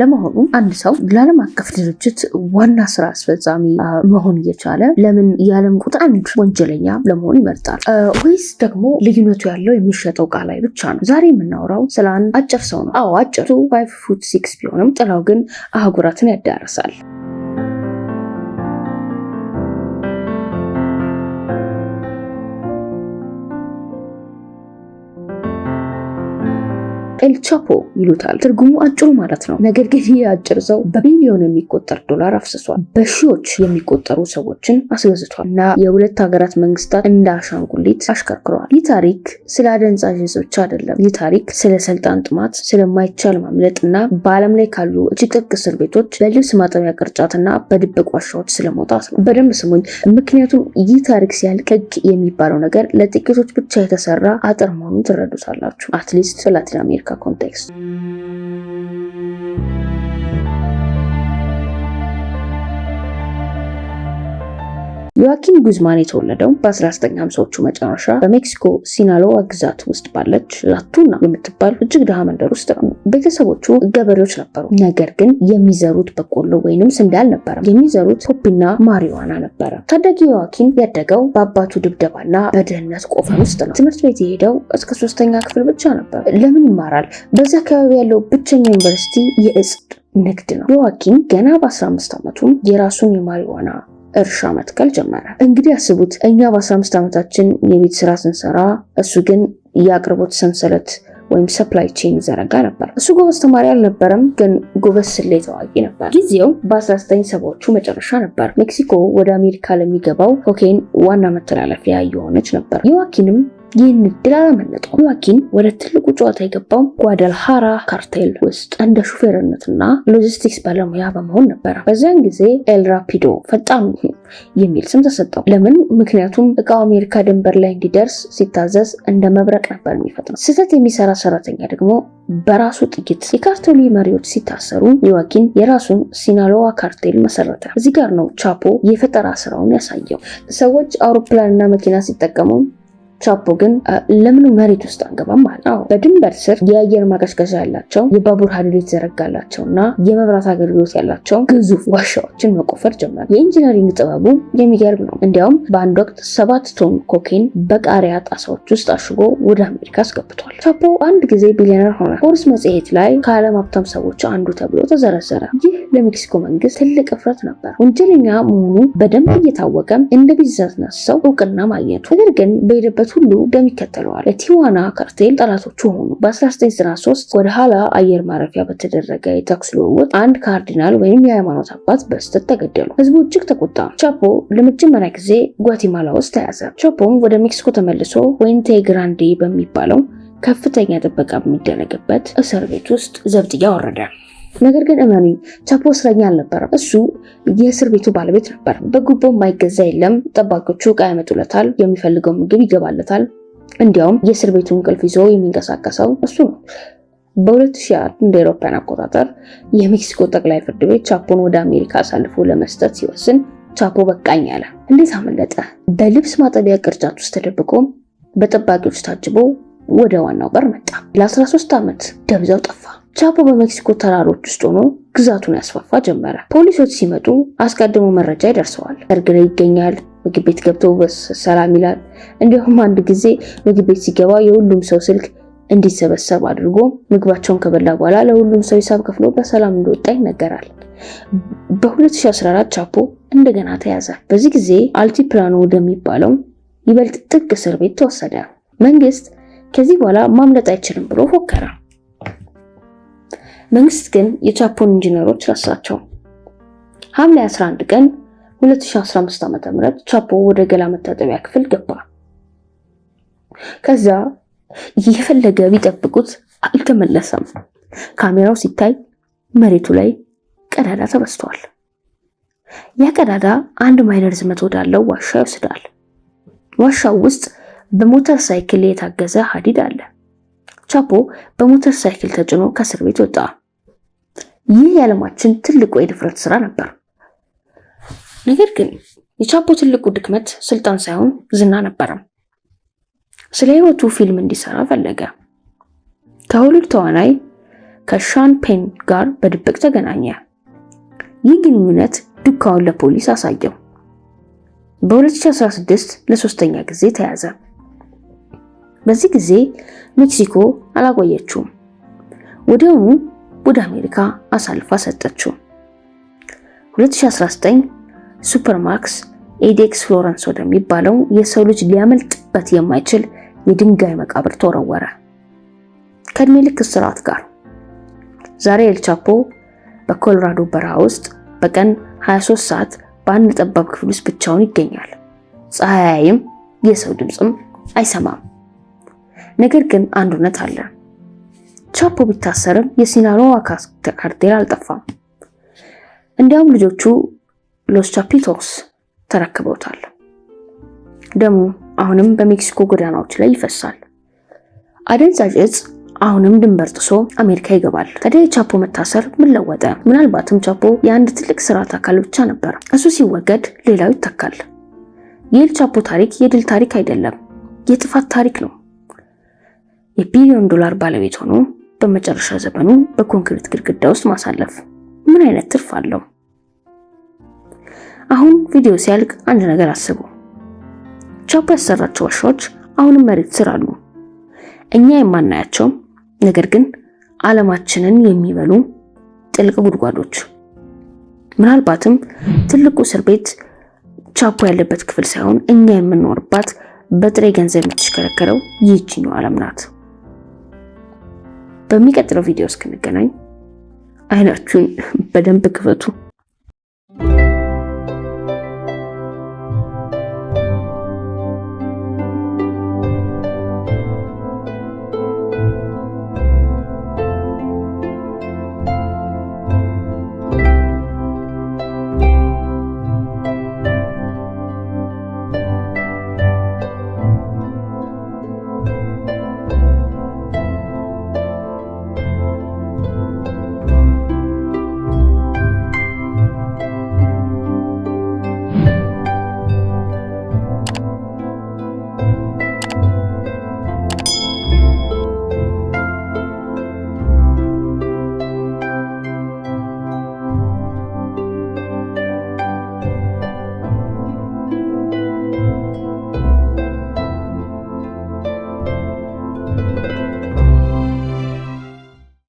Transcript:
ለመሆኑ አንድ ሰው ለዓለም አቀፍ ድርጅት ዋና ስራ አስፈጻሚ መሆን እየቻለ ለምን የዓለም ቁጥር 1 ወንጀለኛ ለመሆን ይመርጣል? ወይስ ደግሞ ልዩነቱ ያለው የሚሸጠው ዕቃ ላይ ብቻ ነው? ዛሬ የምናወራው ስለ አንድ አጭር ሰው ነው። አዎ አጭሩ 5'6" ቢሆንም ጥላው ግን አህጉራትን ያዳርሳል። ኤል ቻፖ ይሉታል። ትርጉሙ አጭሩ ማለት ነው። ነገር ግን ይህ አጭር ሰው በቢሊዮን የሚቆጠር ዶላር አፍስሷል። በሺዎች የሚቆጠሩ ሰዎችን አስገዝቷል እና የሁለት ሀገራት መንግስታት እንደ አሻንጉሊት አሽከርክረዋል። ይህ ታሪክ ስለ አደንዛዥ ዕፅ ብቻ አይደለም። ይህ ታሪክ ስለ ስልጣን ጥማት፣ ስለማይቻል ማምለጥ እና በዓለም ላይ ካሉ እጅግ ጥብቅ እስር ቤቶች፣ በልብስ ማጠቢያ ቅርጫትና በድብቅ ዋሻዎች ስለመውጣት ነው። በደንብ ስሙኝ፣ ምክንያቱም ይህ ታሪክ ሲያልቅ ህግ የሚባለው ነገር ለጥቂቶች ብቻ የተሰራ አጥር መሆኑን ትረዱታላችሁ። አትሊስት በላቲን አሜሪካ ኮንቴክስት። ዮዋኪን ጉዝማን የተወለደው በ1950ዎቹ መጨረሻ በሜክሲኮ ሲናሎዋ ግዛት ውስጥ ባለች ላቱና የምትባል እጅግ ድሃ መንደር ውስጥ ነው። ቤተሰቦቹ ገበሬዎች ነበሩ። ነገር ግን የሚዘሩት በቆሎ ወይንም ስንዴ አልነበረም። የሚዘሩት ፖፒና ማሪዋና ነበረ። ታዳጊ ዮዋኪን ያደገው በአባቱ ድብደባና በድህነት ቆፈን ውስጥ ነው። ትምህርት ቤት የሄደው እስከ 3ኛ ክፍል ብቻ ነበር። ለምን ይማራል? በዛ አካባቢ ያለው ብቸኛ ዩኒቨርሲቲ የዕፅ ንግድ ነው። ዮዋኪን ገና በ15 ዓመቱ የራሱን የማሪዋና እርሻ መትከል ጀመረ። እንግዲህ አስቡት፣ እኛ በ15 ዓመታችን የቤት ስራ ስንሰራ፣ እሱ ግን የአቅርቦት ሰንሰለት ወይም ሰፕላይ ቼን ይዘረጋ ነበር። እሱ ጎበዝ ተማሪ አልነበረም፣ ግን ጎበዝ ስሌት አዋቂ ነበር። ጊዜው በ1970ዎቹ መጨረሻ ነበር። ሜክሲኮ ወደ አሜሪካ ለሚገባው ኮኬን ዋና መተላለፊያ የሆነች ነበር። ዮዋኪንም ይህን እድል አላመለጠው። ዮዋኪን ወደ ትልቁ ጨዋታ የገባው ጓዳልሃራ ካርቴል ውስጥ እንደ ሹፌርነትና ሎጂስቲክስ ባለሙያ በመሆን ነበር። በዚያን ጊዜ ኤል ራፒዶ ፈጣኑ የሚል ስም ተሰጠው። ለምን? ምክንያቱም እቃው አሜሪካ ድንበር ላይ እንዲደርስ ሲታዘዝ እንደ መብረቅ ነበር የሚፈጥነው። ስህተት የሚሰራ ሰራተኛ ደግሞ በራሱ ጥይት። የካርቴሉ መሪዎች ሲታሰሩ ዮዋኪን የራሱን ሲናሎዋ ካርቴል መሰረተ። እዚህ ጋር ነው ቻፖ የፈጠራ ስራውን ያሳየው። ሰዎች አውሮፕላንና መኪና ሲጠቀሙ ቻፖ ግን ለምን መሬት ውስጥ አንገባም ማለት ነው። በድንበር ስር የአየር ማቀዝቀዣ ያላቸው የባቡር ሀዲድ የተዘረጋላቸውና የመብራት አገልግሎት ያላቸው ግዙፍ ዋሻዎችን መቆፈር ጀመረ። የኢንጂነሪንግ ጥበቡ የሚገርም ነው። እንዲያውም በአንድ ወቅት 7 ቶን ኮኬን በቃሪያ ጣሳዎች ውስጥ አሽጎ ወደ አሜሪካ አስገብቷል። ቻፖ አንድ ጊዜ ቢሊዮነር ሆነ። ፎርብስ መጽሔት ላይ ከዓለም ሀብታም ሰዎች አንዱ ተብሎ ተዘረዘረ። ይህ ለሜክሲኮ መንግስት ትልቅ እፍረት ነበር። ወንጀለኛ መሆኑ በደንብ እየታወቀ እንደ ቢዝነስ ሰው እውቅና ማግኘቱ። ነገር ግን በሄደበት ሁሉ ደም ይከተለዋል። የቲዋና ካርቴል ጠላቶቹ ሆኑ። በ1993 ወደ ኋላ አየር ማረፊያ በተደረገ የተኩስ ልውውጥ አንድ ካርዲናል ወይም የሃይማኖት አባት በስህተት ተገደሉ። ህዝቡ እጅግ ተቆጣ። ቻፖ ለመጀመሪያ ጊዜ ጓቲማላ ውስጥ ተያዘ። ቻፖም ወደ ሜክሲኮ ተመልሶ ዌንቴ ግራንዴ በሚባለው ከፍተኛ ጥበቃ በሚደረግበት እስር ቤት ውስጥ ዘብጥያ ወረደ። ነገር ግን እመኑኝ፣ ቻፖ እስረኛ አልነበረም። እሱ የእስር ቤቱ ባለቤት ነበር። በጉቦ የማይገዛ የለም። ጠባቂዎቹ ዕቃ ያመጡለታል፣ የሚፈልገው ምግብ ይገባለታል። እንዲያውም የእስር ቤቱን እንቅልፍ ይዞ የሚንቀሳቀሰው እሱ ነው። በ2001 እንደ አውሮፓውያን አቆጣጠር የሜክሲኮ ጠቅላይ ፍርድ ቤት ቻፖን ወደ አሜሪካ አሳልፎ ለመስጠት ሲወስን ቻፖ በቃኝ አለ። እንዴት አመለጠ? በልብስ ማጠቢያ ቅርጫት ውስጥ ተደብቆ በጠባቂዎች ታጅቦ ወደ ዋናው በር መጣ። ለ13 ዓመት ደብዛው ጠፋ። ቻፖ በሜክሲኮ ተራሮች ውስጥ ሆኖ ግዛቱን ያስፋፋ ጀመረ። ፖሊሶች ሲመጡ አስቀድሞ መረጃ ይደርሰዋል። ሰርግ ላይ ይገኛል። ምግብ ቤት ገብቶ ሰላም ይላል። እንዲሁም አንድ ጊዜ ምግብ ቤት ሲገባ የሁሉም ሰው ስልክ እንዲሰበሰብ አድርጎ ምግባቸውን ከበላ በኋላ ለሁሉም ሰው ሂሳብ ከፍሎ በሰላም እንደወጣ ይነገራል። በ2014 ቻፖ እንደገና ተያዘ። በዚህ ጊዜ አልቲፕላኖ ወደሚባለው ይበልጥ ጥቅ እስር ቤት ተወሰደ። መንግስት ከዚህ በኋላ ማምለጥ አይችልም ብሎ ፎከረ። መንግስት ግን የቻፖን ኢንጂነሮች ረሳቸው። ሐምሌ 11 ቀን 2015 ዓ.ም ቻፖ ወደ ገላ መታጠቢያ ክፍል ገባ። ከዛ የፈለገ ቢጠብቁት አልተመለሰም። ካሜራው ሲታይ መሬቱ ላይ ቀዳዳ ተበስቷል። ያ ቀዳዳ 1 ማይል ርዝመት ወዳለው ዋሻ ይወስዳል። ዋሻው ውስጥ በሞተር ሳይክል የታገዘ ሀዲድ አለ። ቻፖ በሞተር ሳይክል ተጭኖ ከእስር ቤት ወጣ። ይህ የዓለማችን ትልቁ የድፍረት ስራ ነበር። ነገር ግን የቻፖ ትልቁ ድክመት ስልጣን ሳይሆን ዝና ነበር። ስለ ህይወቱ ፊልም እንዲሰራ ፈለገ። ከሆሊውድ ተዋናይ ከሻን ፔን ጋር በድብቅ ተገናኘ። ይህ ግንኙነት ዱካውን ለፖሊስ አሳየው። በ2016 ለሶስተኛ ጊዜ ተያዘ። በዚህ ጊዜ ሜክሲኮ አላቆየችውም። ወዲያውኑ ወደ አሜሪካ አሳልፋ ሰጠችው። 2019 ሱፐርማክስ ኤዴክስ ፍሎረንስ ወደሚባለው የሰው ልጅ ሊያመልጥበት የማይችል የድንጋይ መቃብር ተወረወረ ከእድሜ ልክ እስራት ጋር። ዛሬ ኤል ቻፖ በኮሎራዶ በረሃ ውስጥ በቀን 23 ሰዓት በአንድ ጠባብ ክፍል ውስጥ ብቻውን ይገኛል። ፀሐይ አያይም፣ የሰው ድምፅም አይሰማም። ነገር ግን አንድ እውነት አለ። ቻፖ ቢታሰርም የሲናሎዋ ካርቴል አልጠፋም። እንዲያውም ልጆቹ ሎስ ቻፒቶስ ተረክበውታል። ደሙ አሁንም በሜክሲኮ ጎዳናዎች ላይ ይፈሳል። አደንዛዥ እጽ አሁንም ድንበር ጥሶ አሜሪካ ይገባል። ታዲያ የቻፖ መታሰር ምን ለወጠ? ምናልባትም ቻፖ የአንድ ትልቅ ስርዓት አካል ብቻ ነበር። እሱ ሲወገድ ሌላው ይተካል። የኤል ቻፖ ታሪክ የድል ታሪክ አይደለም፣ የጥፋት ታሪክ ነው። የቢሊዮን ዶላር ባለቤት ሆኖ በመጨረሻ ዘመኑ በኮንክሪት ግድግዳ ውስጥ ማሳለፍ ምን አይነት ትርፍ አለው? አሁን ቪዲዮ ሲያልቅ አንድ ነገር አስቡ። ቻፖ ያሰራቸው ዋሻዎች አሁንም መሬት ስር አሉ። እኛ የማናያቸው ነገር ግን ዓለማችንን የሚበሉ ጥልቅ ጉድጓዶች። ምናልባትም ትልቁ እስር ቤት ቻፖ ያለበት ክፍል ሳይሆን እኛ የምንኖርባት በጥሬ ገንዘብ የምትሽከረከረው ይህችኛው ዓለም ናት። በሚቀጥለው ቪዲዮ እስክንገናኝ አይናችሁን በደንብ ክፈቱ።